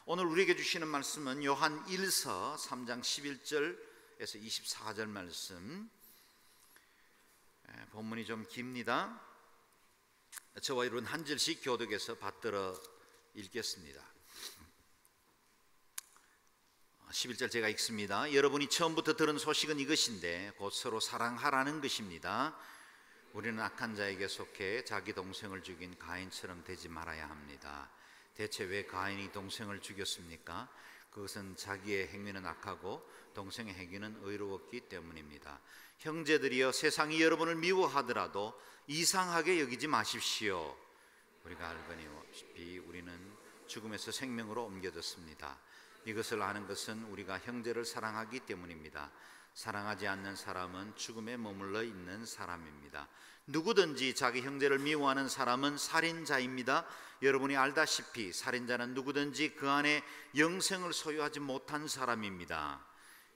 오늘 우리에게 주시는 말씀은 요한 1서 3장 11절에서 24절 말씀. 본문이 좀 깁니다. 저와 여러분 한 절씩 교독해서 받들어 읽겠습니다. 11절 제가 읽습니다. 여러분이 처음부터 들은 소식은 이것인데 곧 서로 사랑하라는 것입니다. 우리는 악한 자에게 속해 자기 동생을 죽인 가인처럼 되지 말아야 합니다. 대체 왜 가인이 동생을 죽였습니까? 그것은 자기의 행위는 악하고 동생의 행위는 의로웠기 때문입니다. 형제들이여, 세상이 여러분을 미워하더라도 이상하게 여기지 마십시오. 우리가 알거니와 우리는 죽음에서 생명으로 옮겨졌습니다. 이것을 아는 것은 우리가 형제를 사랑하기 때문입니다. 사랑하지 않는 사람은 죽음에 머물러 있는 사람입니다. 누구든지 자기 형제를 미워하는 사람은 살인자입니다. 여러분이 알다시피 살인자는 누구든지 그 안에 영생을 소유하지 못한 사람입니다.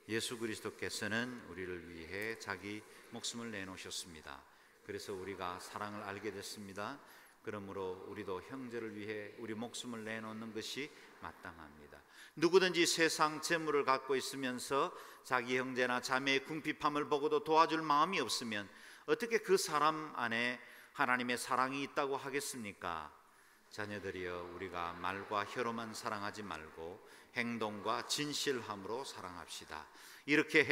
예수 그리스도께서는 우리를 위해 자기 목숨을 내놓으셨습니다. 그래서 우리가 사랑을 알게 됐습니다. 그러므로 우리도 형제를 위해 우리 목숨을 내놓는 것이 마땅합니다. 누구든지 세상 재물을 갖고 있으면서 자기 형제나 자매의 궁핍함을 보고도 도와줄 마음이 없으면 어떻게 그 사람 안에 하나님의 사랑이 있다고 하겠습니까? 자녀들이여, 우리가 말과 혀로만 사랑하지 말고 행동과 진실함으로 사랑합시다. 이렇게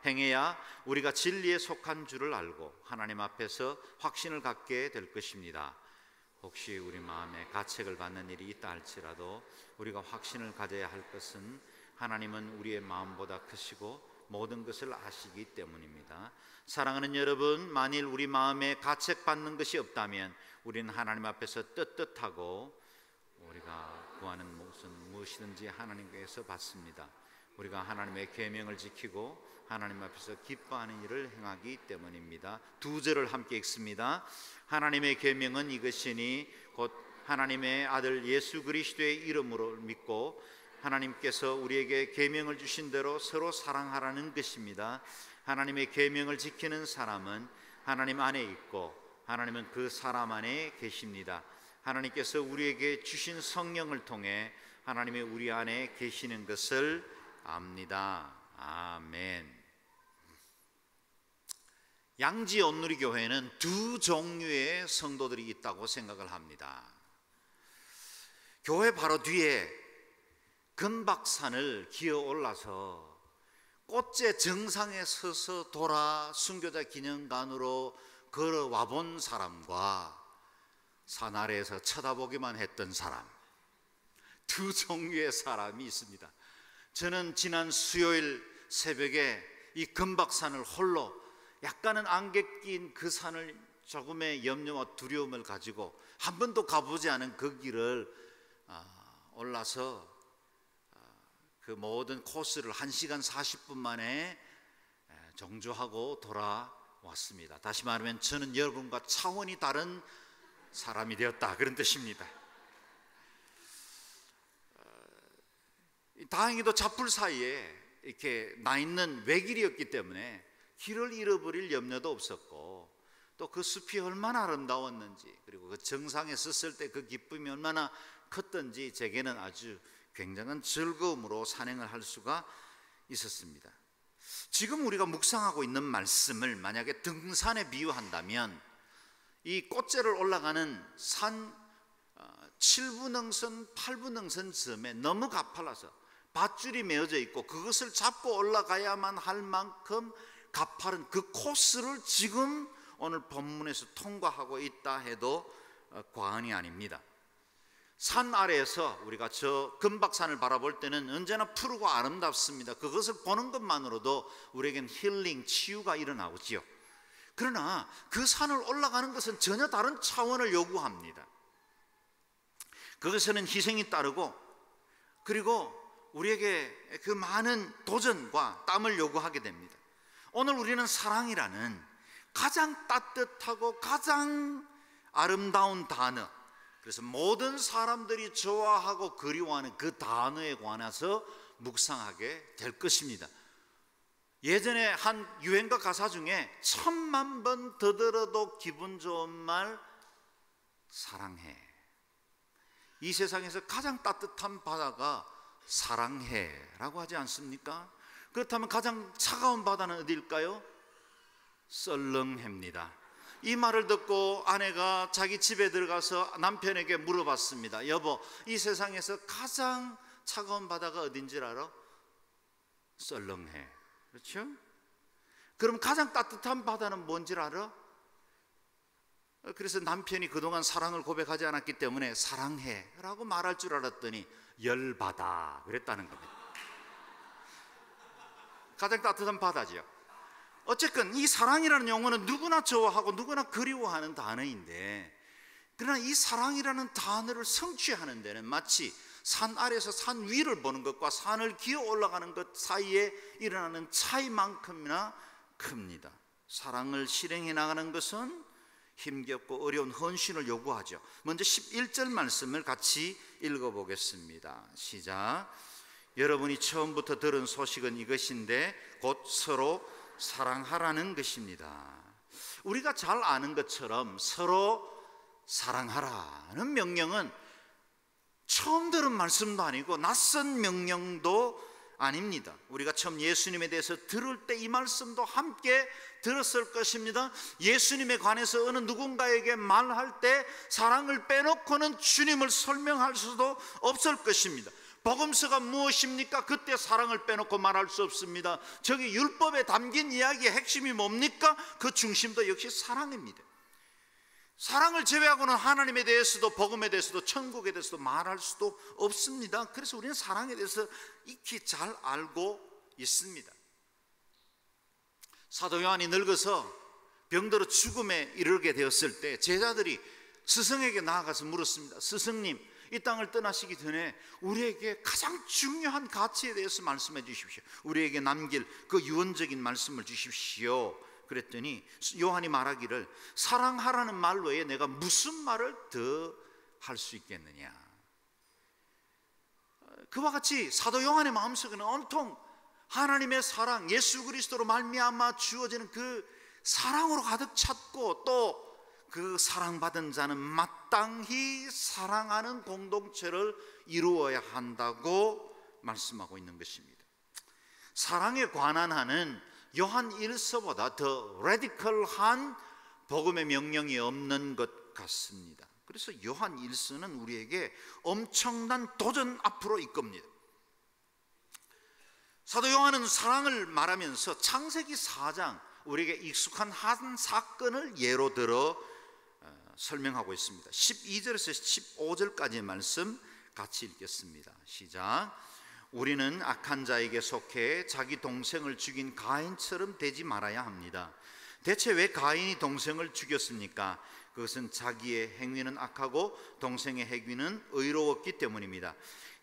행해야 우리가 진리에 속한 줄을 알고 하나님 앞에서 확신을 갖게 될 것입니다. 혹시 우리 마음에 가책을 받는 일이 있다 할지라도 우리가 확신을 가져야 할 것은 하나님은 우리의 마음보다 크시고 모든 것을 아시기 때문입니다. 사랑하는 여러분, 만일 우리 마음에 가책받는 것이 없다면 우리는 하나님 앞에서 떳떳하고 우리가 구하는 것은 무엇이든지 하나님께서 받습니다. 우리가 하나님의 계명을 지키고 하나님 앞에서 기뻐하는 일을 행하기 때문입니다. 두 절을 함께 읽습니다. 하나님의 계명은 이것이니 곧 하나님의 아들 예수 그리스도의 이름으로 믿고 하나님께서 우리에게 계명을 주신 대로 서로 사랑하라는 것입니다. 하나님의 계명을 지키는 사람은 하나님 안에 있고 하나님은 그 사람 안에 계십니다. 하나님께서 우리에게 주신 성령을 통해 하나님이 우리 안에 계시는 것을 압니다. 아멘. 양지 온누리 교회는 두 종류의 성도들이 있다고 생각을 합니다. 교회 바로 뒤에 금박산을 기어 올라서 꽃제 정상에 서서 돌아 순교자 기념관으로 걸어와 본 사람과 산 아래에서 쳐다보기만 했던 사람, 두 종류의 사람이 있습니다. 저는 지난 수요일 새벽에 이 금박산을 홀로 약간은 안개 낀 그 산을 조금의 염려와 두려움을 가지고 한 번도 가보지 않은 그 길을 올라서 그 모든 코스를 1시간 40분 만에 정주하고 돌아왔습니다. 다시 말하면 저는 여러분과 차원이 다른 사람이 되었다, 그런 뜻입니다. 다행히도 잡풀 사이에 이렇게 나 있는 외길이었기 때문에 길을 잃어버릴 염려도 없었고, 또 그 숲이 얼마나 아름다웠는지, 그리고 그 정상에 섰을 때 그 기쁨이 얼마나 컸던지 제게는 아주 굉장한 즐거움으로 산행을 할 수가 있었습니다. 지금 우리가 묵상하고 있는 말씀을 만약에 등산에 비유한다면 이 꽃제를 올라가는 산 7분흥선 8분흥선 즈음에 너무 가팔라서 밧줄이 메어져 있고 그것을 잡고 올라가야만 할 만큼 가파른 그 코스를 지금 오늘 본문에서 통과하고 있다 해도 과언이 아닙니다. 산 아래에서 우리가 저 금박산을 바라볼 때는 언제나 푸르고 아름답습니다. 그것을 보는 것만으로도 우리에겐 힐링, 치유가 일어나오지요. 그러나 그 산을 올라가는 것은 전혀 다른 차원을 요구합니다. 그것에는 희생이 따르고, 그리고 우리에게 그 많은 도전과 땀을 요구하게 됩니다. 오늘 우리는 사랑이라는 가장 따뜻하고 가장 아름다운 단어, 그래서 모든 사람들이 좋아하고 그리워하는 그 단어에 관해서 묵상하게 될 것입니다. 예전에 한 유행가 가사 중에 1000만 번 더 들어도 기분 좋은 말, 사랑해. 이 세상에서 가장 따뜻한 바다가 사랑해라고 하지 않습니까? 그렇다면 가장 차가운 바다는 어디일까요? 썰렁해입니다. 이 말을 듣고 아내가 자기 집에 들어가서 남편에게 물어봤습니다. 여보, 이 세상에서 가장 차가운 바다가 어딘지 알아? 썰렁해. 그렇죠? 그럼 가장 따뜻한 바다는 뭔지 알아? 그래서 남편이 그동안 사랑을 고백하지 않았기 때문에 사랑해 라고 말할 줄 알았더니 열바다 그랬다는 겁니다. 가장 따뜻한 바다죠. 어쨌든 이 사랑이라는 용어는 누구나 좋아하고 누구나 그리워하는 단어인데, 그러나 이 사랑이라는 단어를 성취하는 데는 마치 산 아래에서 산 위를 보는 것과 산을 기어 올라가는 것 사이에 일어나는 차이만큼이나 큽니다. 사랑을 실행해 나가는 것은 힘겹고 어려운 헌신을 요구하죠. 먼저 11절 말씀을 같이 읽어보겠습니다. 시작. 여러분이 처음부터 들은 소식은 이것인데 곧 서로 사랑하라는 것입니다. 우리가 잘 아는 것처럼 서로 사랑하라는 명령은 처음 들은 말씀도 아니고 낯선 명령도 아닙니다. 우리가 처음 예수님에 대해서 들을 때 이 말씀도 함께 들었을 것입니다. 예수님에 관해서 어느 누군가에게 말할 때 사랑을 빼놓고는 주님을 설명할 수도 없을 것입니다. 복음서가 무엇입니까? 그때 사랑을 빼놓고 말할 수 없습니다. 저기 율법에 담긴 이야기의 핵심이 뭡니까? 그 중심도 역시 사랑입니다. 사랑을 제외하고는 하나님에 대해서도 복음에 대해서도 천국에 대해서도 말할 수도 없습니다. 그래서 우리는 사랑에 대해서 익히 잘 알고 있습니다. 사도 요한이 늙어서 병들어 죽음에 이르게 되었을 때 제자들이 스승에게 나아가서 물었습니다. 스승님, 이 땅을 떠나시기 전에 우리에게 가장 중요한 가치에 대해서 말씀해 주십시오. 우리에게 남길 그 유언적인 말씀을 주십시오. 그랬더니 요한이 말하기를 사랑하라는 말 외에 내가 무슨 말을 더 할 수 있겠느냐. 그와 같이 사도 요한의 마음속에는 온통 하나님의 사랑, 예수 그리스도로 말미암아 주어지는 그 사랑으로 가득 찼고, 또 그 사랑받은 자는 마땅히 사랑하는 공동체를 이루어야 한다고 말씀하고 있는 것입니다. 사랑에 관한 하는 요한 1서보다 더 레디컬한 복음의 명령이 없는 것 같습니다. 그래서 요한 1서는 우리에게 엄청난 도전 앞으로 이끕니다. 사도 요한은 사랑을 말하면서 창세기 4장, 우리에게 익숙한 한 사건을 예로 들어 설명하고 있습니다. 12절에서 15절까지의 말씀 같이 읽겠습니다. 시작. 우리는 악한 자에게 속해 자기 동생을 죽인 가인처럼 되지 말아야 합니다. 대체 왜 가인이 동생을 죽였습니까? 그것은 자기의 행위는 악하고 동생의 행위는 의로웠기 때문입니다.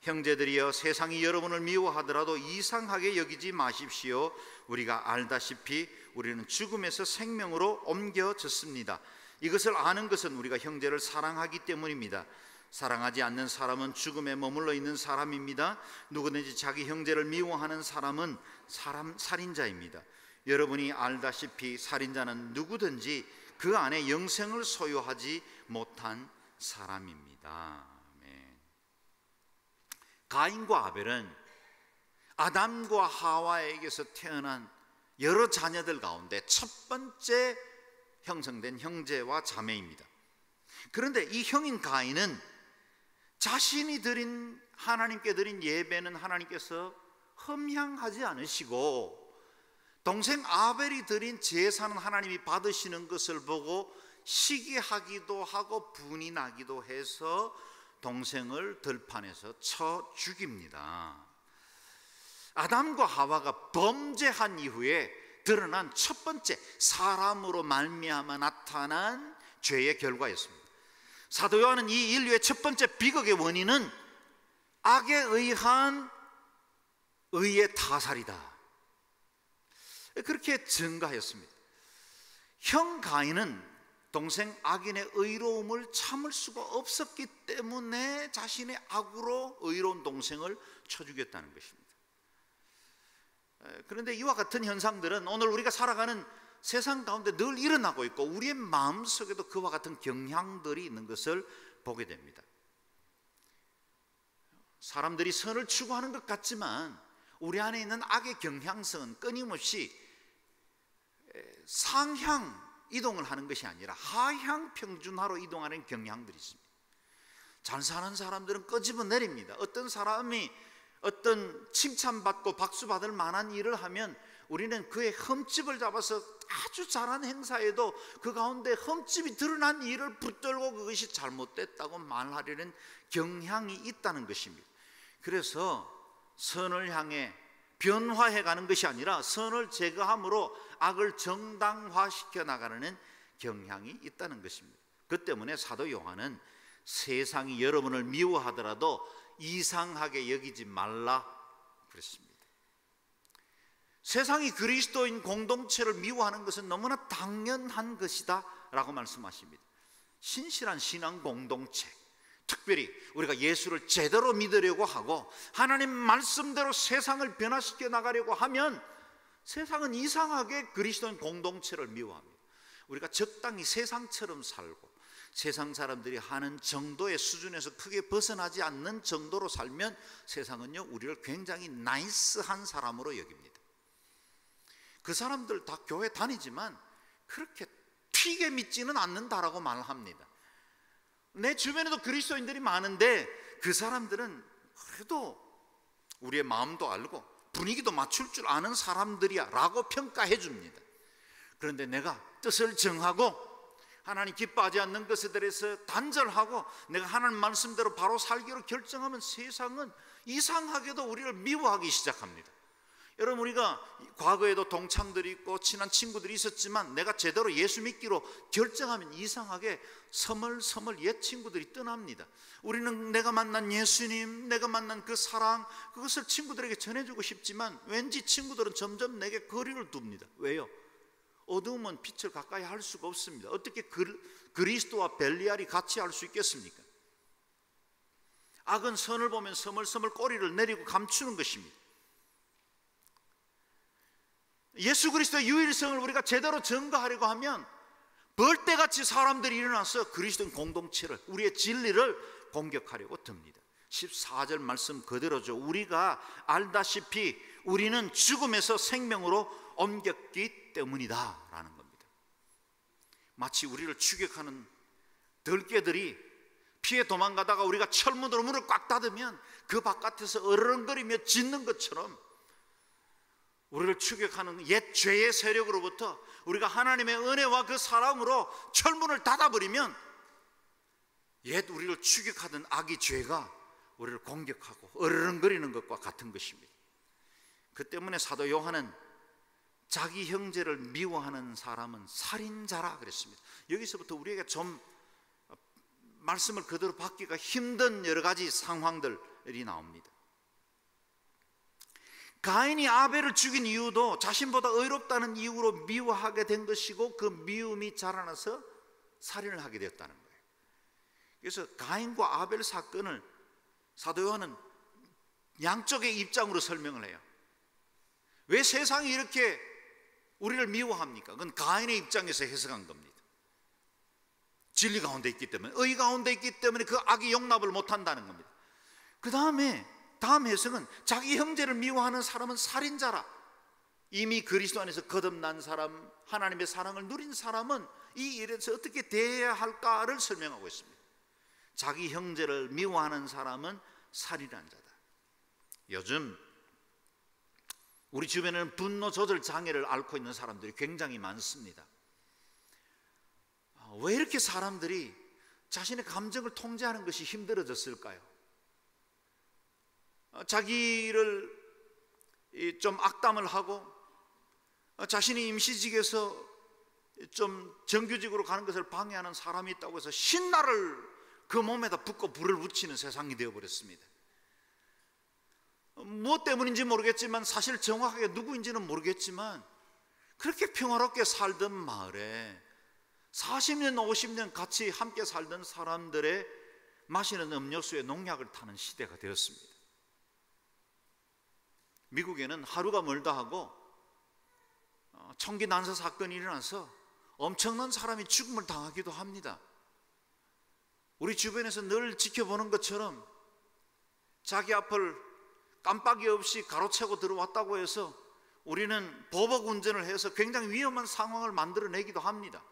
형제들이여, 세상이 여러분을 미워하더라도 이상하게 여기지 마십시오. 우리가 알다시피 우리는 죽음에서 생명으로 옮겨졌습니다. 이것을 아는 것은 우리가 형제를 사랑하기 때문입니다. 사랑하지 않는 사람은 죽음에 머물러 있는 사람입니다. 누구든지 자기 형제를 미워하는 사람은 살인자입니다. 여러분이 알다시피 살인자는 누구든지 그 안에 영생을 소유하지 못한 사람입니다. 아멘. 가인과 아벨은 아담과 하와에게서 태어난 여러 자녀들 가운데 첫 번째 형성된 형제와 자매입니다. 그런데 이 형인 가인은 자신이 하나님께 드린 예배는 하나님께서 흠향하지 않으시고, 동생 아벨이 드린 제사는 하나님이 받으시는 것을 보고 시기하기도 하고 분이 나기도 해서 동생을 들판에서 쳐 죽입니다. 아담과 하와가 범죄한 이후에 드러난 첫 번째 사람으로 말미암아 나타난 죄의 결과였습니다. 사도 요한은 이 인류의 첫 번째 비극의 원인은 악에 의한 의의 타살이다, 그렇게 증가하였습니다. 형 가인은 동생 악인의 의로움을 참을 수가 없었기 때문에 자신의 악으로 의로운 동생을 쳐 죽였다는 것입니다. 그런데 이와 같은 현상들은 오늘 우리가 살아가는 세상 가운데 늘 일어나고 있고, 우리의 마음속에도 그와 같은 경향들이 있는 것을 보게 됩니다. 사람들이 선을 추구하는 것 같지만 우리 안에 있는 악의 경향성은 끊임없이 상향 이동을 하는 것이 아니라 하향 평준화로 이동하는 경향들이 있습니다. 잘 사는 사람들은 끄집어 내립니다. 어떤 사람이 어떤 칭찬받고 박수받을 만한 일을 하면 우리는 그의 흠집을 잡아서 아주 잘한 행사에도 그 가운데 흠집이 드러난 일을 붙들고 그것이 잘못됐다고 말하려는 경향이 있다는 것입니다. 그래서 선을 향해 변화해 가는 것이 아니라 선을 제거함으로 악을 정당화시켜 나가는 경향이 있다는 것입니다. 그 때문에 사도 요한은 세상이 여러분을 미워하더라도 이상하게 여기지 말라 그랬습니다. 세상이 그리스도인 공동체를 미워하는 것은 너무나 당연한 것이다 라고 말씀하십니다. 신실한 신앙 공동체, 특별히 우리가 예수를 제대로 믿으려고 하고 하나님 말씀대로 세상을 변화시켜 나가려고 하면 세상은 이상하게 그리스도인 공동체를 미워합니다. 우리가 적당히 세상처럼 살고 세상 사람들이 하는 정도의 수준에서 크게 벗어나지 않는 정도로 살면 세상은요 우리를 굉장히 나이스한 사람으로 여깁니다. 그 사람들 다 교회 다니지만 그렇게 튀게 믿지는 않는다라고 말합니다. 내 주변에도 그리스도인들이 많은데 그 사람들은 그래도 우리의 마음도 알고 분위기도 맞출 줄 아는 사람들이야 라고 평가해 줍니다. 그런데 내가 뜻을 정하고 하나님 기뻐하지 않는 것에 대해서 단절하고 내가 하나님 말씀대로 바로 살기로 결정하면 세상은 이상하게도 우리를 미워하기 시작합니다. 여러분, 우리가 과거에도 동창들이 있고 친한 친구들이 있었지만 내가 제대로 예수 믿기로 결정하면 이상하게 서멀서멀 옛 친구들이 떠납니다. 우리는 내가 만난 예수님, 내가 만난 그 사랑, 그것을 친구들에게 전해주고 싶지만 왠지 친구들은 점점 내게 거리를 둡니다. 왜요? 어두움은 빛을 가까이 할 수가 없습니다. 어떻게 그리스도와 벨리알이 같이 할 수 있겠습니까? 악은 선을 보면 서멀서멀 꼬리를 내리고 감추는 것입니다. 예수 그리스도의 유일성을 우리가 제대로 증거하려고 하면 벌떼같이 사람들이 일어나서 그리스도인 공동체를, 우리의 진리를 공격하려고 듭니다. 14절 말씀 그대로죠. 우리가 알다시피 우리는 죽음에서 생명으로 옮겼기 때문이다 라는 겁니다. 마치 우리를 추격하는 들개들이 피해 도망가다가 우리가 철문으로 문을 꽉 닫으면 그 바깥에서 어르렁거리며 짖는 것처럼 우리를 추격하는 옛 죄의 세력으로부터 우리가 하나님의 은혜와 그 사랑으로 철문을 닫아버리면 옛 우리를 추격하던 악의 죄가 우리를 공격하고 어르렁거리는 것과 같은 것입니다. 그 때문에 사도 요한은 자기 형제를 미워하는 사람은 살인자라 그랬습니다. 여기서부터 우리에게 좀 말씀을 그대로 받기가 힘든 여러 가지 상황들이 나옵니다. 가인이 아벨을 죽인 이유도 자신보다 의롭다는 이유로 미워하게 된 것이고 그 미움이 자라나서 살인을 하게 되었다는 거예요. 그래서 가인과 아벨 사건을 사도 요한은 양쪽의 입장으로 설명을 해요. 왜 세상이 이렇게 우리를 미워합니까? 그건 가인의 입장에서 해석한 겁니다. 진리 가운데 있기 때문에, 의 가운데 있기 때문에 그 악이 용납을 못한다는 겁니다. 그 다음 해석은 자기 형제를 미워하는 사람은 살인자라. 이미 그리스도 안에서 거듭난 사람, 하나님의 사랑을 누린 사람은 이 일에서 어떻게 대해야 할까를 설명하고 있습니다. 자기 형제를 미워하는 사람은 살인한 자다. 요즘 우리 주변에는 분노 조절 장애를 앓고 있는 사람들이 굉장히 많습니다. 왜 이렇게 사람들이 자신의 감정을 통제하는 것이 힘들어졌을까요? 자기를 좀 악담을 하고 자신이 임시직에서 좀 정규직으로 가는 것을 방해하는 사람이 있다고 해서 신나를 그 몸에다 붓고 불을 붙이는 세상이 되어버렸습니다. 무엇 때문인지 모르겠지만, 사실 정확하게 누구인지는 모르겠지만 그렇게 평화롭게 살던 마을에 40년 50년 같이 함께 살던 사람들의 마시는 음료수에 농약을 타는 시대가 되었습니다. 미국에는 하루가 멀다 하고 총기 난사 사건이 일어나서 엄청난 사람이 죽음을 당하기도 합니다. 우리 주변에서 늘 지켜보는 것처럼 자기 앞을 깜빡이 없이 가로채고 들어왔다고 해서 우리는 보복 운전을 해서 굉장히 위험한 상황을 만들어내기도 합니다.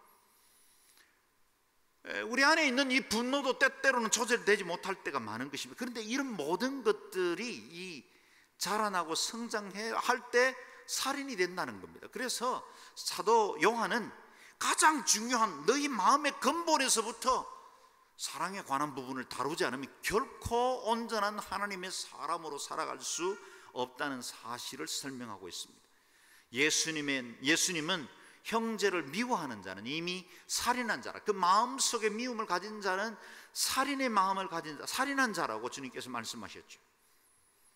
우리 안에 있는 이 분노도 때때로는 조절되지 못할 때가 많은 것입니다. 그런데 이런 모든 것들이 이 자라나고 성장해야 할 때 살인이 된다는 겁니다. 그래서 사도 요한은 가장 중요한 너희 마음의 근본에서부터 사랑에 관한 부분을 다루지 않으면 결코 온전한 하나님의 사람으로 살아갈 수 없다는 사실을 설명하고 있습니다. 예수님은 형제를 미워하는 자는 이미 살인한 자라, 그 마음속에 미움을 가진 자는 살인의 마음을 가진 자, 살인한 자라고 주님께서 말씀하셨죠.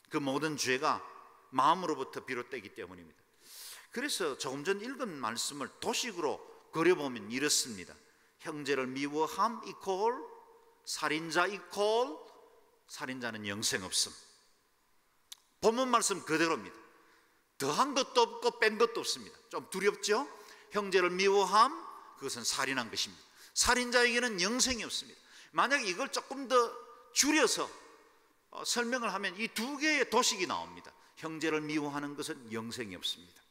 그 모든 죄가 마음으로부터 비롯되기 때문입니다. 그래서 조금 전 읽은 말씀을 도식으로 그려보면 이렇습니다. 형제를 미워함 이퀄 살인자 이퀄 살인자는 영생 없음. 본문 말씀 그대로입니다. 더한 것도 없고 뺀 것도 없습니다. 좀 두렵죠? 형제를 미워함, 그것은 살인한 것입니다. 살인자에게는 영생이 없습니다. 만약에 이걸 조금 더 줄여서 설명을 하면 이 두 개의 도식이 나옵니다. 형제를 미워하는 것은 영생이 없습니다.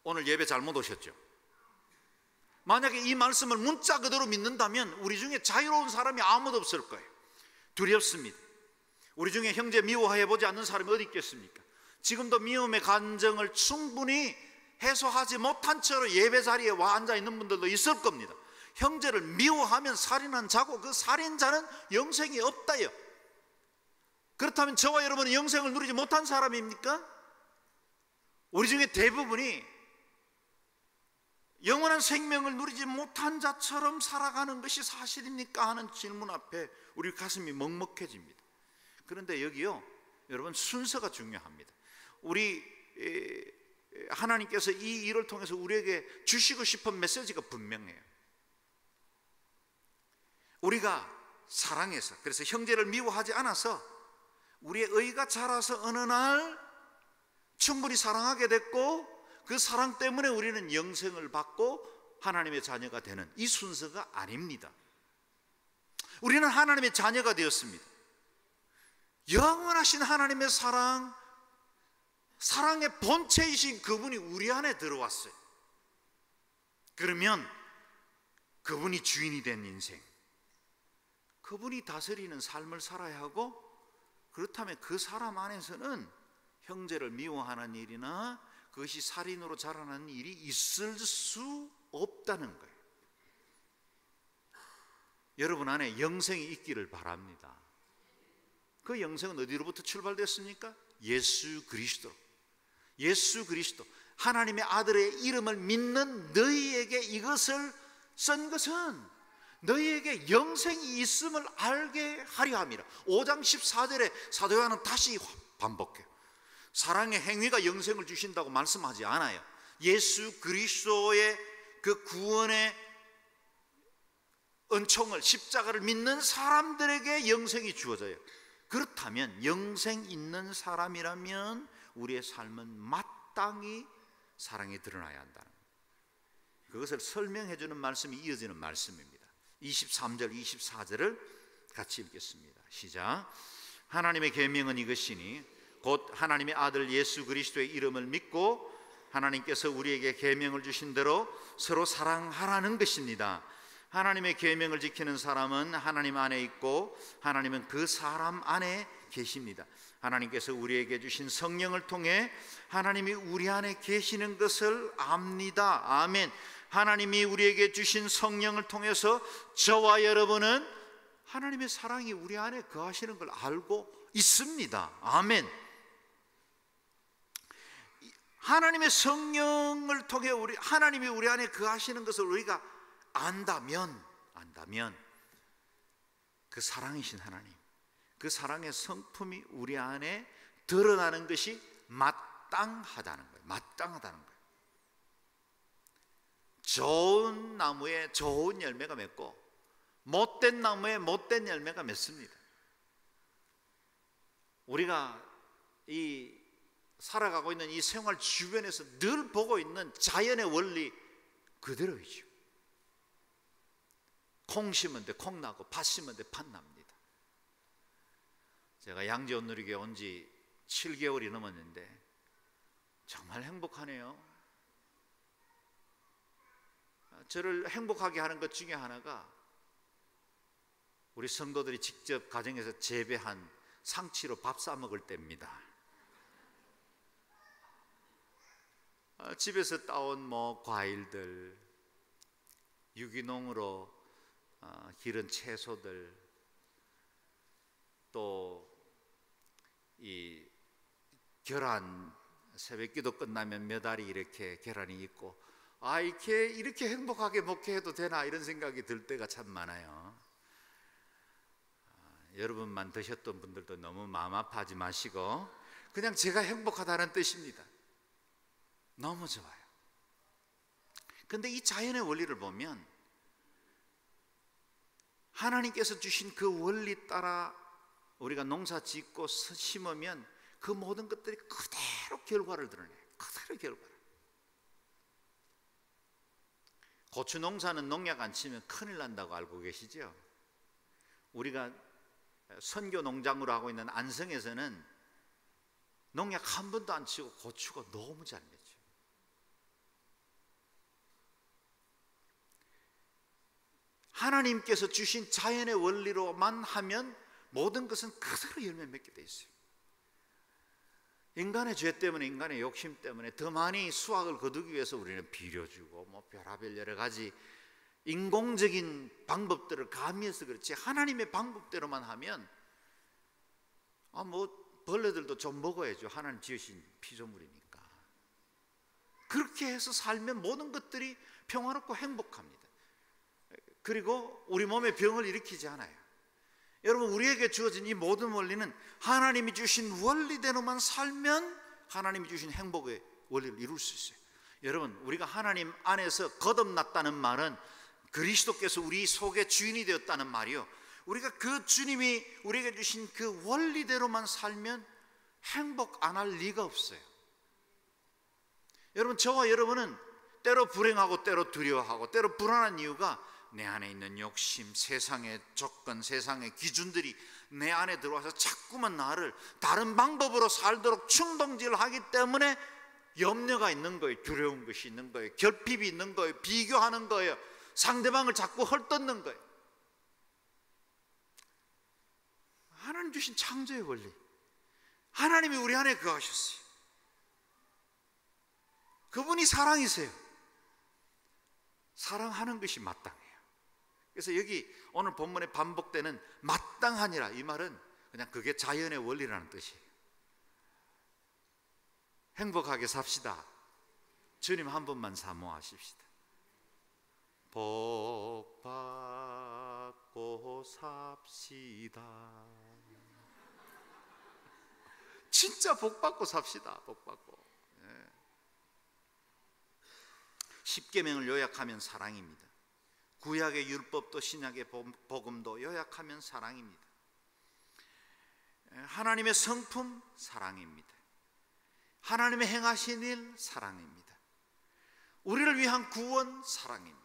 오늘 예배 잘못 오셨죠? 만약에 이 말씀을 문자 그대로 믿는다면 우리 중에 자유로운 사람이 아무도 없을 거예요. 두렵습니다. 우리 중에 형제 미워해보지 않는 사람이 어디 있겠습니까? 지금도 미움의 감정을 충분히 해소하지 못한 채로 예배 자리에 와 앉아 있는 분들도 있을 겁니다. 형제를 미워하면 살인한 자고 그 살인자는 영생이 없다요. 그렇다면 저와 여러분은 영생을 누리지 못한 사람입니까? 우리 중에 대부분이 영원한 생명을 누리지 못한 자처럼 살아가는 것이 사실입니까? 하는 질문 앞에 우리 가슴이 먹먹해집니다. 그런데 여기요, 여러분, 순서가 중요합니다. 우리 하나님께서 이 일을 통해서 우리에게 주시고 싶은 메시지가 분명해요. 우리가 사랑해서, 그래서 형제를 미워하지 않아서 우리의 의가 자라서 어느 날 충분히 사랑하게 됐고 그 사랑 때문에 우리는 영생을 받고 하나님의 자녀가 되는 이 순서가 아닙니다. 우리는 하나님의 자녀가 되었습니다. 영원하신 하나님의 사랑의 본체이신 그분이 우리 안에 들어왔어요. 그러면 그분이 주인이 된 인생, 그분이 다스리는 삶을 살아야 하고, 그렇다면 그 사람 안에서는 형제를 미워하는 일이나 그것이 살인으로 자라나는 일이 있을 수 없다는 거예요. 여러분 안에 영생이 있기를 바랍니다. 그 영생은 어디로부터 출발됐습니까? 예수 그리스도. 예수 그리스도, 하나님의 아들의 이름을 믿는 너희에게 이것을 쓴 것은 너희에게 영생이 있음을 알게 하려 함이라. 5장 14절에 사도 요한은 다시 반복해요. 사랑의 행위가 영생을 주신다고 말씀하지 않아요. 예수 그리스도의 그 구원의 은총을, 십자가를 믿는 사람들에게 영생이 주어져요. 그렇다면 영생 있는 사람이라면 우리의 삶은 마땅히 사랑이 드러나야 한다는 거예요. 그것을 설명해 주는 말씀이 이어지는 말씀입니다. 23절 24절을 같이 읽겠습니다. 시작. 하나님의 계명은 이것이니 곧 하나님의 아들 예수 그리스도의 이름을 믿고 하나님께서 우리에게 계명을 주신 대로 서로 사랑하라는 것입니다. 하나님의 계명을 지키는 사람은 하나님 안에 있고 하나님은 그 사람 안에 계십니다. 하나님께서 우리에게 주신 성령을 통해 하나님이 우리 안에 계시는 것을 압니다. 아멘. 하나님이 우리에게 주신 성령을 통해서 저와 여러분은 하나님의 사랑이 우리 안에 거하시는 걸 알고 있습니다. 아멘. 하나님의 성령을 통해 하나님이 우리 안에 거하시는 것을 우리가 안다면 그 사랑이신 하나님, 그 사랑의 성품이 우리 안에 드러나는 것이 마땅하다는 거예요. 마땅하다는 거예요. 좋은 나무에 좋은 열매가 맺고 못된 나무에 못된 열매가 맺습니다. 우리가 살아가고 있는 이 생활 주변에서 늘 보고 있는 자연의 원리 그대로이죠. 콩 심은 데 콩 나고 팥 심은 데 팥 납니다. 제가 양지원 누리교회 온 지 7개월이 넘었는데 정말 행복하네요. 저를 행복하게 하는 것 중에 하나가 우리 성도들이 직접 가정에서 재배한 상치로 밥 사 먹을 때입니다. 집에서 따온 과일들, 유기농으로 기른 채소들, 또 이 계란, 새벽기도 끝나면 몇 알이 이렇게 계란이 있고, 이렇게 행복하게 먹게 해도 되나 이런 생각이 들 때가 참 많아요. 여러분만 드셨던 분들도 너무 마음 아파하지 마시고 그냥 제가 행복하다는 뜻입니다. 너무 좋아요. 근데 이 자연의 원리를 보면 하나님께서 주신 그 원리 따라 우리가 농사 짓고 심으면 그 모든 것들이 그대로 결과를 드러내요. 그대로 결과를. 고추 농사는 농약 안 치면 큰일 난다고 알고 계시죠? 우리가 선교 농장으로 하고 있는 안성에서는 농약 한 번도 안 치고 고추가 너무 잘 맺죠. 하나님께서 주신 자연의 원리로만 하면 모든 것은 그대로 열매 맺게 돼 있어요. 인간의 죄 때문에, 인간의 욕심 때문에 더 많이 수확을 거두기 위해서 우리는 비료주고 별하별 여러 가지 인공적인 방법들을 가미해서 그렇지, 하나님의 방법대로만 하면 벌레들도 좀 먹어야죠. 하나님 지으신 피조물이니까. 그렇게 해서 살면 모든 것들이 평화롭고 행복합니다. 그리고 우리 몸에 병을 일으키지 않아요. 여러분, 우리에게 주어진 이 모든 원리는 하나님이 주신 원리대로만 살면 하나님이 주신 행복의 원리를 이룰 수 있어요. 여러분, 우리가 하나님 안에서 거듭났다는 말은 그리스도께서 우리 속의 주인이 되었다는 말이요, 우리가 그 주님이 우리에게 주신 그 원리대로만 살면 행복 안 할 리가 없어요. 여러분, 저와 여러분은 때로 불행하고 때로 두려워하고 때로 불안한 이유가 내 안에 있는 욕심, 세상의 조건, 세상의 기준들이 내 안에 들어와서 자꾸만 나를 다른 방법으로 살도록 충동질하기 때문에 염려가 있는 거예요. 두려운 것이 있는 거예요. 결핍이 있는 거예요. 비교하는 거예요. 상대방을 자꾸 헐뜯는 거예요. 하나님 주신 창조의 원리, 하나님이 우리 안에 거하셨어요. 그분이 사랑이세요. 사랑하는 것이 마땅해요. 그래서 여기 오늘 본문에 반복되는 마땅하니라, 이 말은 그냥 그게 자연의 원리라는 뜻이에요. 행복하게 삽시다. 주님 한 분만 사모하십시다. 복 받고 삽시다. 진짜 복 받고 삽시다. 복 받고. 예. 10계명을 요약하면 사랑입니다. 구약의 율법도 신약의 복음도 요약하면 사랑입니다. 하나님의 성품 사랑입니다. 하나님의 행하신 일 사랑입니다. 우리를 위한 구원 사랑입니다.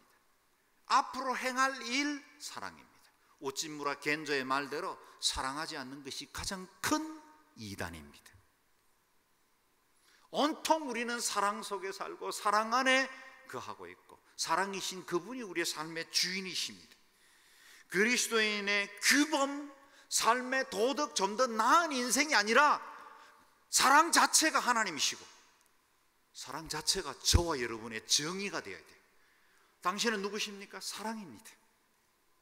앞으로 행할 일 사랑입니다. 오찌무라 겐조의 말대로 사랑하지 않는 것이 가장 큰 이단입니다. 온통 우리는 사랑 속에 살고 사랑 안에 거하고 있고, 사랑이신 그분이 우리의 삶의 주인이십니다. 그리스도인의 규범, 삶의 도덕, 좀 더 나은 인생이 아니라 사랑 자체가 하나님이시고 사랑 자체가 저와 여러분의 정의가 되어야 돼요. 당신은 누구십니까? 사랑입니다.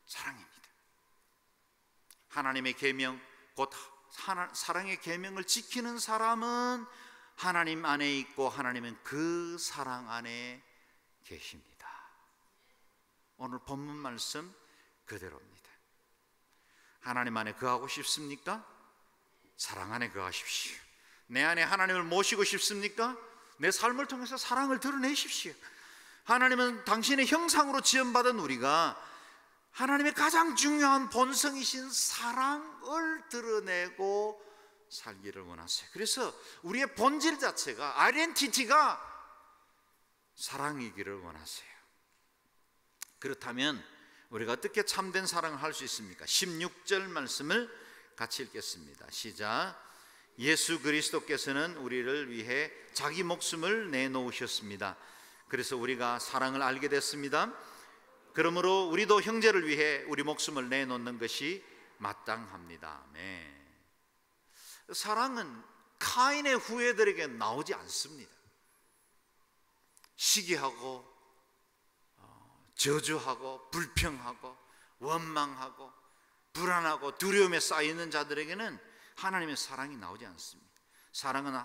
사랑입니다. 하나님의 계명, 곧 사랑의 계명을 지키는 사람은 하나님 안에 있고 하나님은 그 사랑 안에 계십니다. 오늘 본문 말씀 그대로입니다. 하나님 안에 거하고 싶습니까? 사랑 안에 거하십시오. 내 안에 하나님을 모시고 싶습니까? 내 삶을 통해서 사랑을 드러내십시오. 하나님은 당신의 형상으로 지음받은 우리가 하나님의 가장 중요한 본성이신 사랑을 드러내고 살기를 원하세요. 그래서 우리의 본질 자체가, 아이덴티티가 사랑이기를 원하세요. 그렇다면 우리가 어떻게 참된 사랑을 할 수 있습니까? 16절 말씀을 같이 읽겠습니다. 시작. 예수 그리스도께서는 우리를 위해 자기 목숨을 내놓으셨습니다. 그래서 우리가 사랑을 알게 됐습니다. 그러므로 우리도 형제를 위해 우리 목숨을 내놓는 것이 마땅합니다. 아멘. 사랑은 카인의 후예들에게 나오지 않습니다. 시기하고 저주하고 불평하고 원망하고 불안하고 두려움에 쌓이는 자들에게는 하나님의 사랑이 나오지 않습니다. 사랑은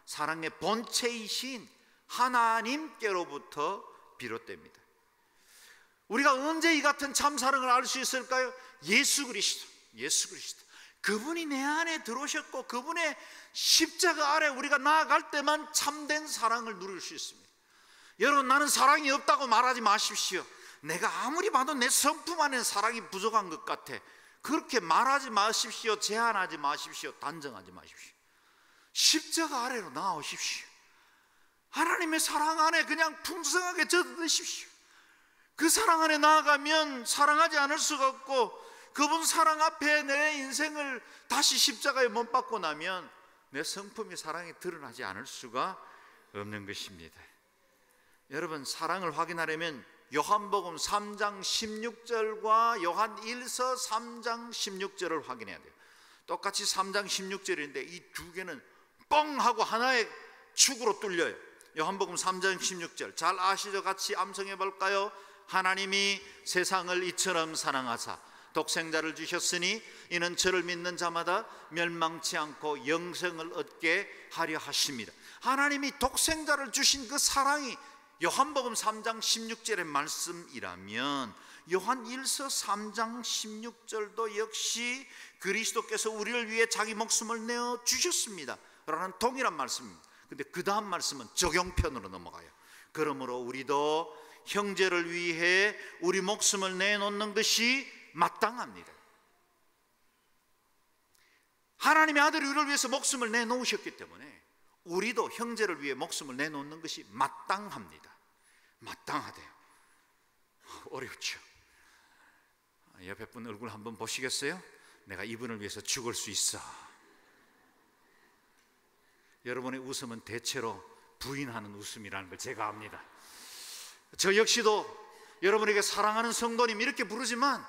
사랑의 본체이신 하나님께로부터 비롯됩니다. 우리가 언제 이 같은 참사랑을 알 수 있을까요? 예수 그리스도 그분이 내 안에 들어오셨고 그분의 십자가 아래 우리가 나아갈 때만 참된 사랑을 누릴 수 있습니다. 여러분, 나는 사랑이 없다고 말하지 마십시오. 내가 아무리 봐도 내 성품 안에 사랑이 부족한 것 같아. 그렇게 말하지 마십시오. 제한하지 마십시오. 단정하지 마십시오. 십자가 아래로 나오십시오. 하나님의 사랑 안에 그냥 풍성하게 젖어드십시오. 그 사랑 안에 나아가면 사랑하지 않을 수가 없고, 그분 사랑 앞에 내 인생을 다시 십자가에 못 박고 나면 내 성품이 사랑이 드러나지 않을 수가 없는 것입니다. 여러분, 사랑을 확인하려면 요한복음 3장 16절과 요한 1서 3장 16절을 확인해야 돼요. 똑같이 3장 16절인데 이 두 개는 뻥 하고 하나의 축으로 뚫려요. 요한복음 3장 16절 잘 아시죠? 같이 암송해 볼까요? 하나님이 세상을 이처럼 사랑하사 독생자를 주셨으니 이는 저를 믿는 자마다 멸망치 않고 영생을 얻게 하려 하십니다. 하나님이 독생자를 주신 그 사랑이 요한복음 3장 16절의 말씀이라면 요한 1서 3장 16절도 역시 그리스도께서 우리를 위해 자기 목숨을 내어 주셨습니다 라는 동일한 말씀입니다. 근데 그 다음 말씀은 적용편으로 넘어가요. 그러므로 우리도 형제를 위해 우리 목숨을 내놓는 것이 마땅합니다. 하나님의 아들이 우리를 위해서 목숨을 내놓으셨기 때문에 우리도 형제를 위해 목숨을 내놓는 것이 마땅합니다. 마땅하대요. 어렵죠. 옆에 분 얼굴 한번 보시겠어요? 내가 이분을 위해서 죽을 수 있어. 여러분의 웃음은 대체로 부인하는 웃음이라는 걸 제가 압니다. 저 역시도 여러분에게 사랑하는 성도님 이렇게 부르지만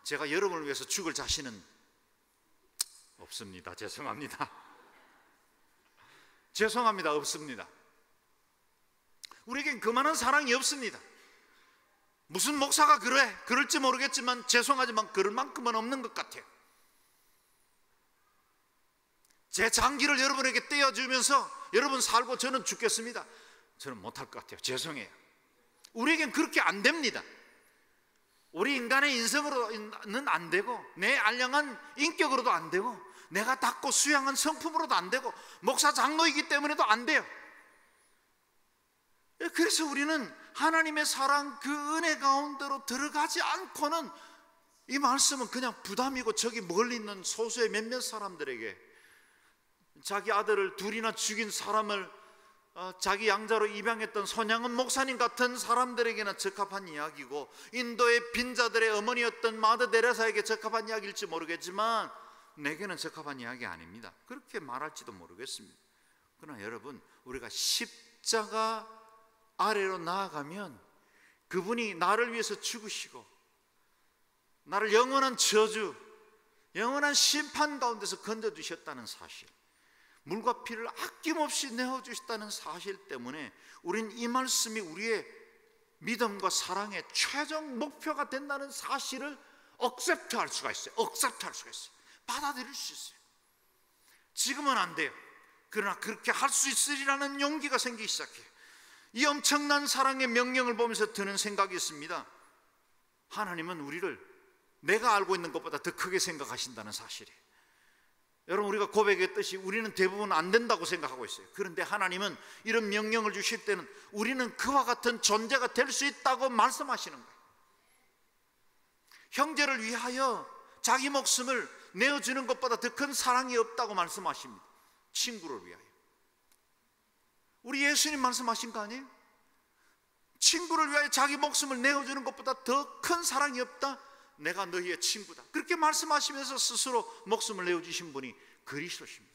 제가 여러분을 위해서 죽을 자신은 없습니다. 죄송합니다. 죄송합니다. 없습니다. 우리에겐 그만한 사랑이 없습니다. 무슨 목사가 그럴지 모르겠지만 죄송하지만 그럴 만큼은 없는 것 같아요. 제 장기를 여러분에게 떼어주면서 여러분 살고 저는 죽겠습니다. 저는 못할 것 같아요. 죄송해요. 우리에겐 그렇게 안 됩니다. 우리 인간의 인성으로는 안 되고 내 알량한 인격으로도 안 되고 내가 닦고 수양한 성품으로도 안 되고 목사 장로이기 때문에도 안 돼요. 그래서 우리는 하나님의 사랑 그 은혜 가운데로 들어가지 않고는 이 말씀은 그냥 부담이고 저기 멀리 있는 소수의 몇몇 사람들에게 자기 아들을 둘이나 죽인 사람을 자기 양자로 입양했던 손양은 목사님 같은 사람들에게는 적합한 이야기고 인도의 빈자들의 어머니였던 마더 데레사에게 적합한 이야기일지 모르겠지만 내게는 적합한 이야기 아닙니다. 그렇게 말할지도 모르겠습니다. 그러나 여러분, 우리가 십자가 아래로 나아가면 그분이 나를 위해서 죽으시고 나를 영원한 저주, 영원한 심판 가운데서 건져주셨다는 사실, 물과 피를 아낌없이 내어주셨다는 사실 때문에 우린 이 말씀이 우리의 믿음과 사랑의 최종 목표가 된다는 사실을 억셉트할 수가 있어요. 받아들일 수 있어요. 지금은 안 돼요. 그러나 그렇게 할 수 있으리라는 용기가 생기기 시작해요. 이 엄청난 사랑의 명령을 보면서 드는 생각이 있습니다. 하나님은 우리를 내가 알고 있는 것보다 더 크게 생각하신다는 사실이에요. 여러분, 우리가 고백했듯이 우리는 대부분 안 된다고 생각하고 있어요. 그런데 하나님은 이런 명령을 주실 때는 우리는 그와 같은 존재가 될 수 있다고 말씀하시는 거예요. 형제를 위하여 자기 목숨을 내어주는 것보다 더 큰 사랑이 없다고 말씀하십니다. 친구를 위하여. 우리 예수님 말씀하신 거 아니에요? 친구를 위하여 자기 목숨을 내어주는 것보다 더 큰 사랑이 없다. 내가 너희의 친구다. 그렇게 말씀하시면서 스스로 목숨을 내어주신 분이 그리스도십니다.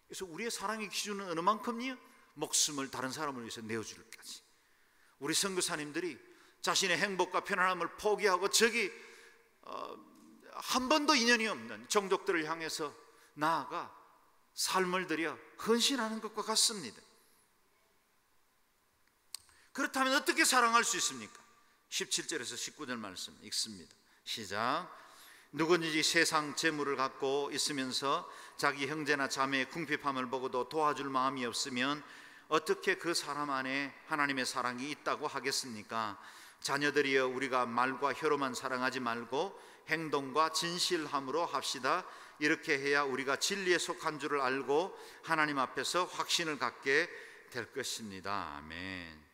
그래서 우리의 사랑의 기준은 어느 만큼이요? 목숨을 다른 사람을 위해서 내어줄까지. 우리 선교사님들이 자신의 행복과 편안함을 포기하고 저기 한 번도 인연이 없는 종족들을 향해서 나아가 삶을 들여 헌신하는 것과 같습니다. 그렇다면 어떻게 사랑할 수 있습니까? 17절에서 19절 말씀 읽습니다. 시작. 누구든지 세상 재물을 갖고 있으면서 자기 형제나 자매의 궁핍함을 보고도 도와줄 마음이 없으면 어떻게 그 사람 안에 하나님의 사랑이 있다고 하겠습니까? 자녀들이여, 우리가 말과 혀로만 사랑하지 말고 행동과 진실함으로 합시다. 이렇게 해야 우리가 진리에 속한 줄을 알고 하나님 앞에서 확신을 갖게 될 것입니다. 아멘.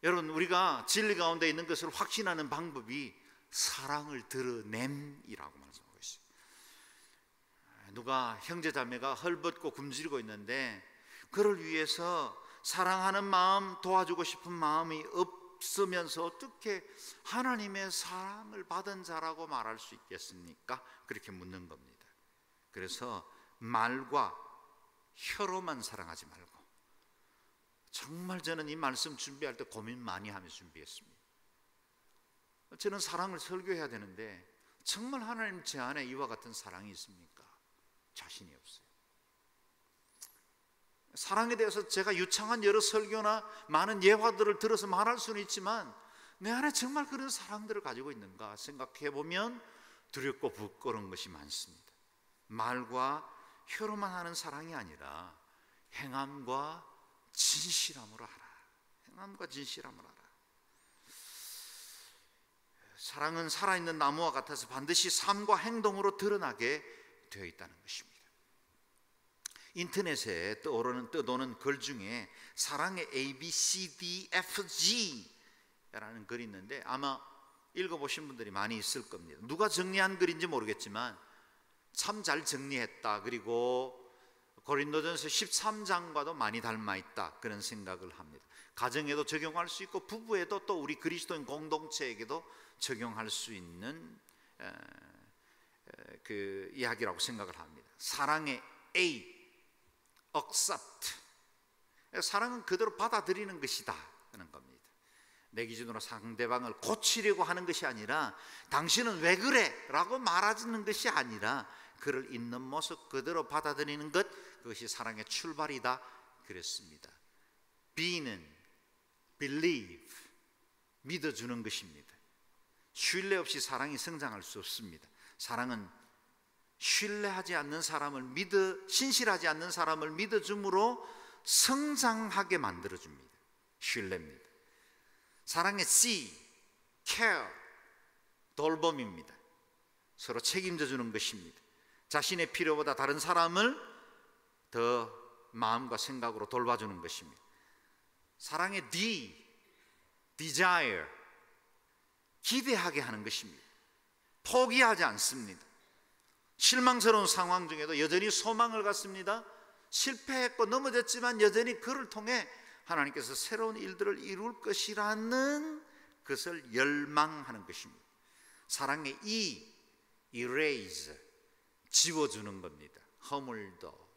여러분, 우리가 진리 가운데 있는 것을 확신하는 방법이 사랑을 드러냄이라고 말씀하고 있어요. 누가 형제자매가 헐벗고 굶주리고 있는데 그를 위해서 사랑하는 마음, 도와주고 싶은 마음이 없으면서 어떻게 하나님의 사랑을 받은 자라고 말할 수 있겠습니까? 그렇게 묻는 겁니다. 그래서 말과 혀로만 사랑하지 말고, 정말 저는 이 말씀 준비할 때 고민 많이 하면서 준비했습니다. 저는 사랑을 설교해야 되는데 정말 하나님 제 안에 이와 같은 사랑이 있습니까? 자신이 없어요. 사랑에 대해서 제가 유창한 여러 설교나 많은 예화들을 들어서 말할 수는 있지만 내 안에 정말 그런 사랑들을 가지고 있는가 생각해 보면 두렵고 부끄러운 것이 많습니다. 말과 혀로만 하는 사랑이 아니라 행함과 진실함으로 하라. 행함과 진실함으로 하라. 사랑은 살아있는 나무와 같아서 반드시 삶과 행동으로 드러나게 되어 있다는 것입니다. 인터넷에 떠도는 글 중에 사랑의 A, B, C, D, F, G 라는 글이 있는데 아마 읽어보신 분들이 많이 있을 겁니다. 누가 정리한 글인지 모르겠지만 참 잘 정리했다. 그리고 고린도전서 13장과도 많이 닮아있다, 그런 생각을 합니다. 가정에도 적용할 수 있고 부부에도 또 우리 그리스도인 공동체에게도 적용할 수 있는 그 이야기라고 생각을 합니다. 사랑의 A, accept. 사랑은 그대로 받아들이는 것이다 하는 겁니다. 내 기준으로 상대방을 고치려고 하는 것이 아니라 당신은 왜 그래? 라고 말하는 것이 아니라 그를 있는 모습 그대로 받아들이는 것, 그것이 사랑의 출발이다 그랬습니다. B는 believe, 믿어주는 것입니다. 신뢰 없이 사랑이 성장할 수 없습니다. 사랑은 신뢰하지 않는 사람을 신실하지 않는 사람을 믿어줌으로 성장하게 만들어줍니다. 신뢰입니다. 사랑의 C, care, 돌봄입니다. 서로 책임져 주는 것입니다. 자신의 필요보다 다른 사람을 더 마음과 생각으로 돌봐주는 것입니다. 사랑의 D, desire, 기대하게 하는 것입니다. 포기하지 않습니다. 실망스러운 상황 중에도 여전히 소망을 갖습니다. 실패했고 넘어졌지만 여전히 그를 통해 하나님께서 새로운 일들을 이룰 것이라는 것을 열망하는 것입니다. 사랑의 E, erase, 지워주는 겁니다. 허물도,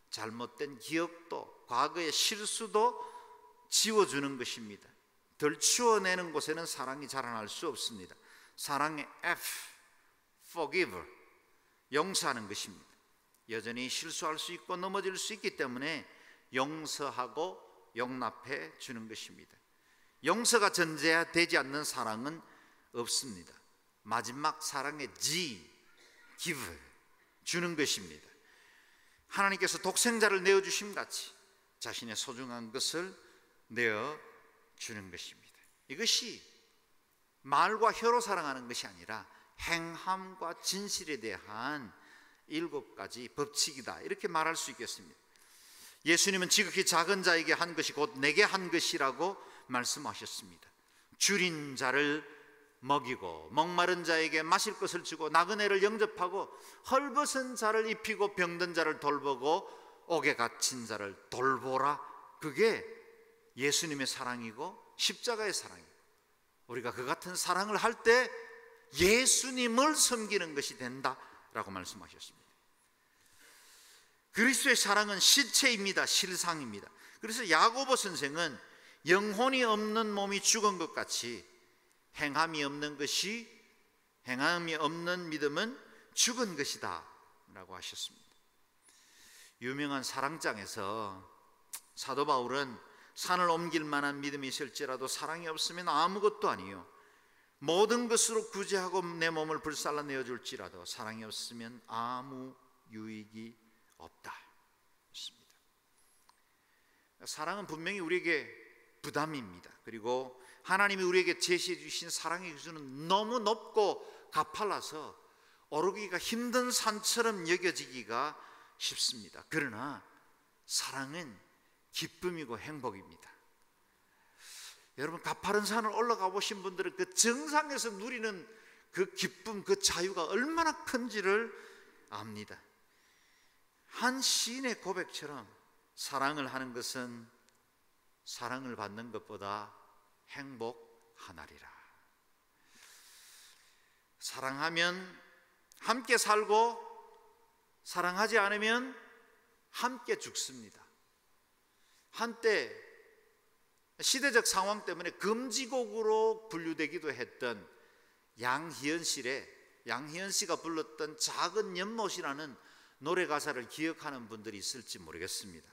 잘못된 기억도, 과거의 실수도 지워주는 것입니다. 덜 치워내는 곳에는 사랑이 자라날 수 없습니다. 사랑의 F, forgive, 용서하는 것입니다. 여전히 실수할 수 있고 넘어질 수 있기 때문에 용서하고 용납해 주는 것입니다. 용서가 전제되지 않는 사랑은 없습니다. 마지막 사랑의 G, give, 주는 것입니다. 하나님께서 독생자를 내어주심 같이 자신의 소중한 것을 내어주는 것입니다. 이것이 말과 혀로 사랑하는 것이 아니라 행함과 진실에 대한 7가지 법칙이다, 이렇게 말할 수 있겠습니다. 예수님은 지극히 작은 자에게 한 것이 곧 내게 한 것이라고 말씀하셨습니다. 줄인 자를 먹이고 목마른 자에게 마실 것을 주고 나그네를 영접하고 헐벗은 자를 입히고 병든 자를 돌보고 옥에 갇힌 자를 돌보라. 그게 예수님의 사랑이고 십자가의 사랑이고, 우리가 그 같은 사랑을 할 때 예수님을 섬기는 것이 된다라고 말씀하셨습니다. 그리스도의 사랑은 실체입니다. 실상입니다. 그래서 야고보 선생은 영혼이 없는 몸이 죽은 것 같이 행함이 없는 믿음은 죽은 것이다 라고 하셨습니다. 유명한 사랑장에서 사도 바울은 산을 옮길 만한 믿음이 있을지라도 사랑이 없으면 아무것도 아니요, 모든 것으로 구제하고 내 몸을 불살라 내어줄지라도 사랑이 없으면 아무 유익이 없다 했습니다. 사랑은 분명히 우리에게 부담입니다. 그리고 하나님이 우리에게 제시해 주신 사랑의 기준은 너무 높고 가팔라서 오르기가 힘든 산처럼 여겨지기가 쉽습니다. 그러나 사랑은 기쁨이고 행복입니다. 여러분, 가파른 산을 올라가 보신 분들은 그 정상에서 누리는 그 기쁨, 그 자유가 얼마나 큰지를 압니다. 한 시인의 고백처럼 사랑을 하는 것은 사랑을 받는 것보다 행복하나리라. 사랑하면 함께 살고, 사랑하지 않으면 함께 죽습니다. 한때 시대적 상황 때문에 금지곡으로 분류되기도 했던 양희은 씨가 불렀던 작은 연못이라는 노래 가사를 기억하는 분들이 있을지 모르겠습니다.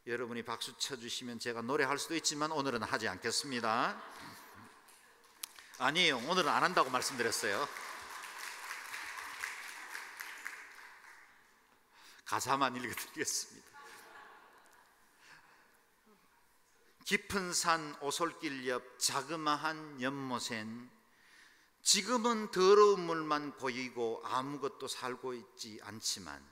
여러분이 박수 쳐주시면 제가 노래할 수도 있지만 오늘은 하지 않겠습니다. 아니에요, 오늘은 안 한다고 말씀드렸어요. 가사만 읽어드리겠습니다. 깊은 산 오솔길 옆 자그마한 연못엔 지금은 더러운 물만 고이고 아무것도 살고 있지 않지만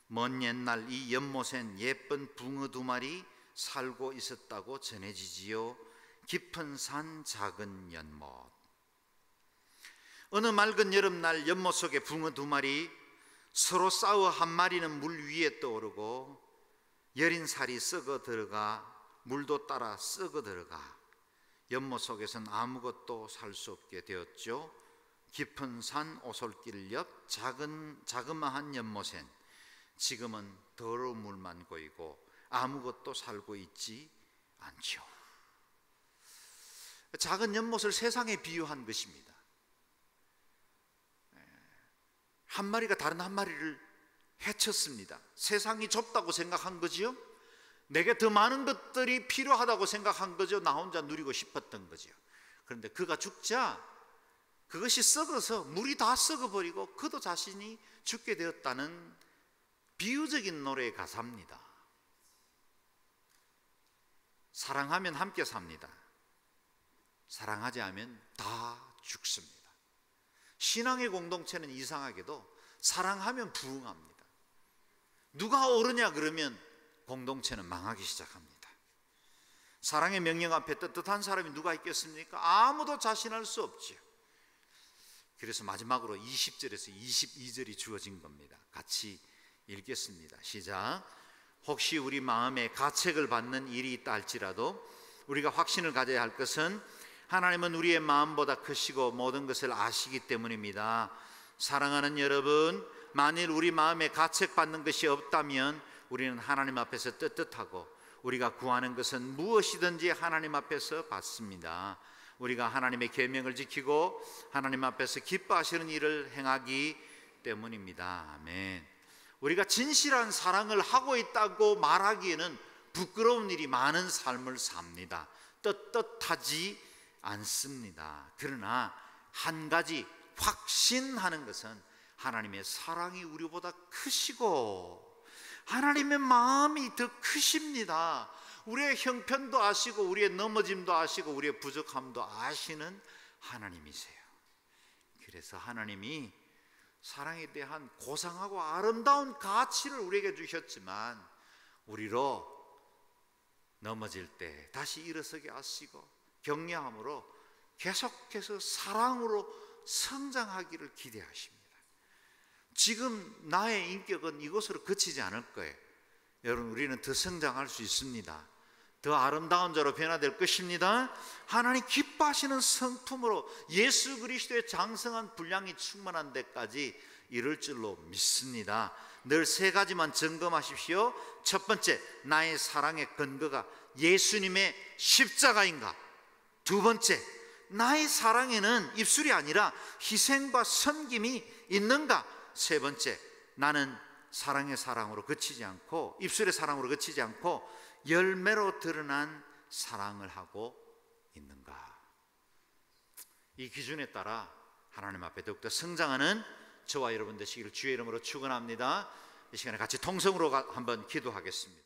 먼 옛날 이 연못엔 예쁜 붕어 2마리 살고 있었다고 전해지지요. 깊은 산 작은 연못. 어느 맑은 여름날 연못 속에 붕어 2마리 서로 싸워 한 마리는 물 위에 떠오르고 여린 살이 썩어 들어가 물도 따라 썩어 들어가 연못 속에서는 아무것도 살 수 없게 되었죠. 깊은 산 오솔길 옆 자그마한 연못엔 지금은 더러운 물만 고이고 아무것도 살고 있지 않죠. 작은 연못을 세상에 비유한 것입니다. 한 마리가 다른 한 마리를 해쳤습니다. 세상이 좁다고 생각한 거지요. 내게 더 많은 것들이 필요하다고 생각한 거죠. 나 혼자 누리고 싶었던 거죠. 그런데 그가 죽자 그것이 썩어서 물이 다 썩어버리고 그도 자신이 죽게 되었다는 비유적인 노래의 가사입니다. 사랑하면 함께 삽니다. 사랑하지 않으면 다 죽습니다. 신앙의 공동체는 이상하게도 사랑하면 부흥합니다. 누가 오르냐 그러면 공동체는 망하기 시작합니다. 사랑의 명령 앞에 떳떳한 사람이 누가 있겠습니까? 아무도 자신할 수 없지요. 그래서 마지막으로 20절에서 22절이 주어진 겁니다. 같이 읽겠습니다. 시작. 혹시 우리 마음에 가책을 받는 일이 있다 할지라도 우리가 확신을 가져야 할 것은 하나님은 우리의 마음보다 크시고 모든 것을 아시기 때문입니다. 사랑하는 여러분, 만일 우리 마음에 가책받는 것이 없다면 우리는 하나님 앞에서 떳떳하고 우리가 구하는 것은 무엇이든지 하나님 앞에서 받습니다. 우리가 하나님의 계명을 지키고 하나님 앞에서 기뻐하시는 일을 행하기 때문입니다. 아멘. 우리가 진실한 사랑을 하고 있다고 말하기에는 부끄러운 일이 많은 삶을 삽니다. 떳떳하지 않습니다. 그러나 한 가지 확신하는 것은 하나님의 사랑이 우리보다 크시고 하나님의 마음이 더 크십니다. 우리의 형편도 아시고 우리의 넘어짐도 아시고 우리의 부족함도 아시는 하나님이세요. 그래서 하나님이 사랑에 대한 고상하고 아름다운 가치를 우리에게 주셨지만 우리로 넘어질 때 다시 일어서게 하시고 격려함으로 계속해서 사랑으로 성장하기를 기대하십니다. 지금 나의 인격은 이곳으로 그치지 않을 거예요. 여러분, 우리는 더 성장할 수 있습니다. 더 아름다운 자로 변화될 것입니다. 하나님 기뻐하시는 성품으로 예수 그리스도의 장성한 분량이 충만한 데까지 이를 줄로 믿습니다. 늘 세 가지만 점검하십시오. 첫 번째, 나의 사랑의 근거가 예수님의 십자가인가? 두 번째, 나의 사랑에는 입술이 아니라 희생과 섬김이 있는가? 세 번째, 나는 사랑의 사랑으로 그치지 않고, 입술의 사랑으로 그치지 않고 열매로 드러난 사랑을 하고 있는가? 이 기준에 따라 하나님 앞에 더욱더 성장하는 저와 여러분 되시기를 주의 이름으로 축원합니다. 이 시간에 같이 통성으로 한번 기도하겠습니다.